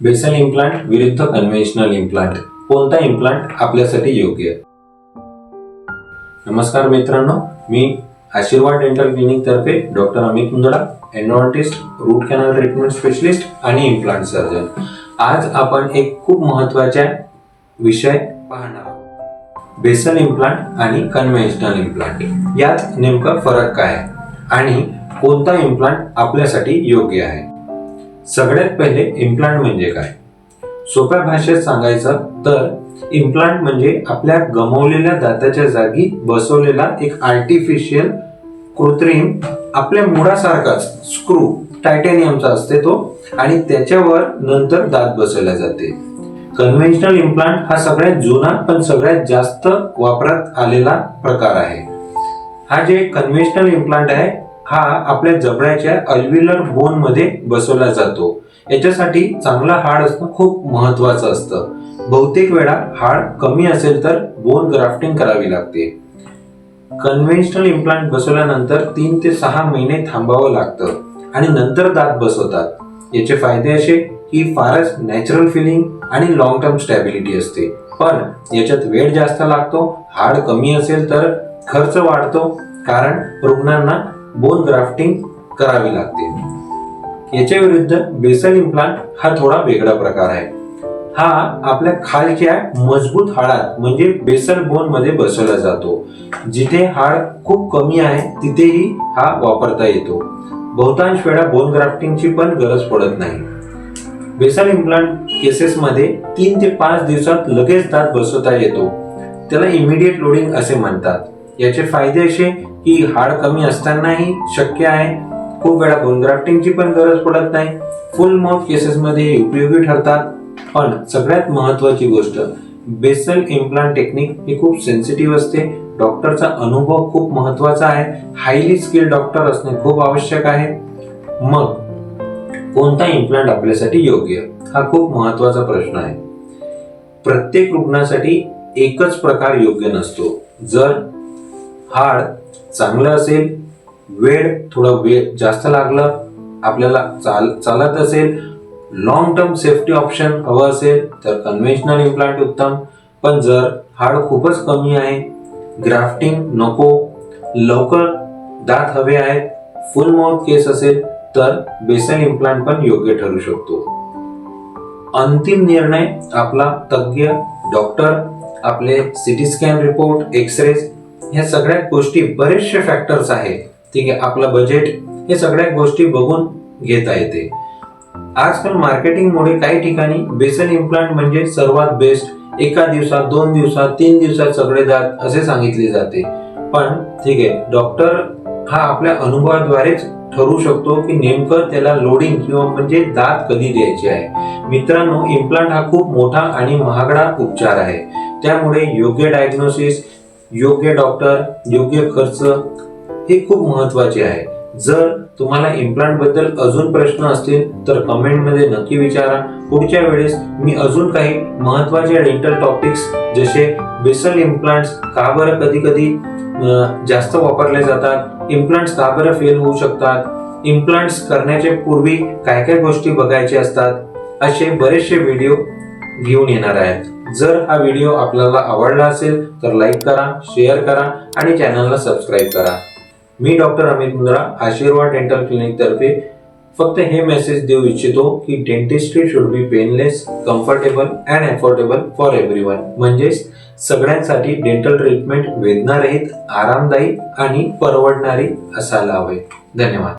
Basel implant विरुद्ध conventional implant, कोणता implant आपल्यासाठी योग्य? नमस्कार मित्रांनो, मी आशीर्वाद डेंटल क्लिनिक तर्फे doctor Amit Mundada, endodontist, root canal treatment specialist आणि इम्प्लांट सर्जन. आज आपण एक खूप महत्त्वाचा विषय पाहणार आहोत, बेसल इम्प्लांट आणि कन्व्हेन्शनल इम्प्लांट. यात नेमका फरक काय आणि कोणता इम्प्लांट आपल्यासाठी योग्य आहे? सगळ्यात पहिले इम्प्लांट म्हणजे काय? सोप्या भाषेत सांगायचं तर इम्प्लांट म्हणजे आपल्या गमावलेल्या दाताच्या जागी बसवलेला एक आर्टिफिशियल कृत्रिम आपल्या मुळासारखाच स्क्रू टायटॅनियमचा असते तो, आणि त्याच्यावर नंतर दात बसवले जाते. कन्व्हेन्शनल इम्प्लांट हा सगळ्यात जुना पण सगळ्यात जास्त वापरात आलेला प्रकार आहे. हा जे कन्व्हेन्शनल इम्प्लांट आहे हा आपल्या जबड्याच्या अल्व्हिलर बोन मध्ये बसवला जातो. याच्यासाठी चांगला हाड असणं खूप महत्वाचं असतं. बहुतेक वेळा हाड कमी असेल तर बोन ग्राफ्टिंग करावी लागते. कन्व्हेन्शनल इम्प्लांट बसवल्यानंतर 3 ते 6 महिने थांबावं लागतं आणि नंतर दात बसवतात. याचे फायदे असे की फारच नॅचरल फिलिंग आणि लॉंग टर्म स्टॅबिलिटी असते, पण याच्यात वेळ जास्त लागतो. हाड कमी असेल तर खर्च वाढतो, कारण रुग्णांना बोन ग्राफ्टिंग करावी लागते. याच्या विरुद्ध बेसल इम्प्लांट हा थोडा वेगळा प्रकार आहे. हा आपल्या खालच्या मजबूत हाडात म्हणजे बेसल बोन मध्ये बसवला जातो. जिथे हाड खूप कमी आहे तिथेही हा वापरता येतो. बहुतांश वेळा बोन ग्राफ्टिंगची पण गरज पडत नाही. बेसल इम्प्लांट केसेस मध्ये 3 ते 5 दिवसात लगेच दात बसवता येतो. त्याला इमिडिएट लोडिंग असे म्हणतात. याचे फायदे असे की हाड कमी असतानाही शक्य आहे. खूप वेळा बोन ग्राफ्टिंगची पण गरज पडत नाही. फुल माउथ केसेस मध्ये उपयोगी ठरतात. पण सगळ्यात महत्वाची गोष्ट, बेसल इम्प्लांट टेक्निक ही खूप सेन्सिटिव्ह असते. डॉक्टरचा अनुभव खूप महत्वाचा आहे. हायली स्किल्ड डॉक्टर असणे खूप आवश्यक आहे. मग कोणता इम्प्लांट आपल्यासाठी योग्य, हा खूप महत्वाचा प्रश्न आहे. प्रत्येक रुग्णासाठी एकच प्रकार योग्य नसतो. जर हाड चांगलं असेल, थोडा वेळ जास्त लागलं, आपल्याला चालत असेल, लॉंग टर्म सेफ्टी ऑप्शन हवं असेल तर कन्व्हेन्शनल इम्प्लांट उत्तम. पण जर हाड खूपच कमी आहे, ग्राफ्टिंग नको, लवकर दात हवे आहेत, फुल माउथ केस असेल तर बेसल इम्प्लांट पण योग्य ठरू शकतो. अंतिम निर्णय आपला तज्ञ डॉक्टर, आपले सिटी स्कॅन रिपोर्ट, एक्सरेज, ह्या सगळ्या गोष्टी, बरेचसे फॅक्टर्स आहेत. ठीक आहे, आपला बजेट, हे सगळ्या गोष्टी बघून घेता येते. आजकाल मार्केटिंगमुळे काही ठिकाणी बेसल इम्प्लांट म्हणजे सर्वात बेस्ट, एका दिवसात, 2 दिवसात, 3 दिवसात सगळे दात असे सांगितले जाते. पण ठीक आहे, डॉक्टर हा आपल्या अनुभवाद्वारेच ठरवू शकतो की नेमकं त्याला लोडिंग किंवा म्हणजे दात कधी द्यायचे आहे. मित्रांनो, इम्प्लांट हा खूप मोठा आणि महागडा उपचार आहे. त्यामुळे योग्य डायग्नोसिस, योग्य डॉक्टर, योग्य खर्च हे खूप महत्वाचे आहे. जर तुम्हाला इम्प्लांट बद्दल अजून प्रश्न असतील तर कमेंट मध्ये नक्की विचारा. पुढच्या वेळेस मी अजून काही महत्वाचे डेंटल टॉपिक्स, जसे बेसल इम्प्लांट्स का बरं कधी कधी जास्त वापरले जातात, इम्प्लांट्स का बरं फेल होऊ शकतात, इम्प्लांट्स करण्याच्या पूर्वी काय काय गोष्टी बघायच्या असतात, असे बरेचसे व्हिडिओ घेऊन येणार आहेत. जर हा व्हिडिओ आपल्याला आवडला असेल तर लाईक करा, शेअर करा आणि चॅनलला सबस्क्राईब करा. मी डॉक्टर अमित मुंदडा, आशीर्वाद डेंटल क्लिनिक तर्फे फक्त हे मेसेज देऊ इच्छितो की dentistry should be painless, comfortable and affordable for everyone. म्हणजेच सगळ्यांसाठी डेंटल ट्रीटमेंट वेदनारहित, आरामदायी आणि परवडणारी असायला हवे. धन्यवाद.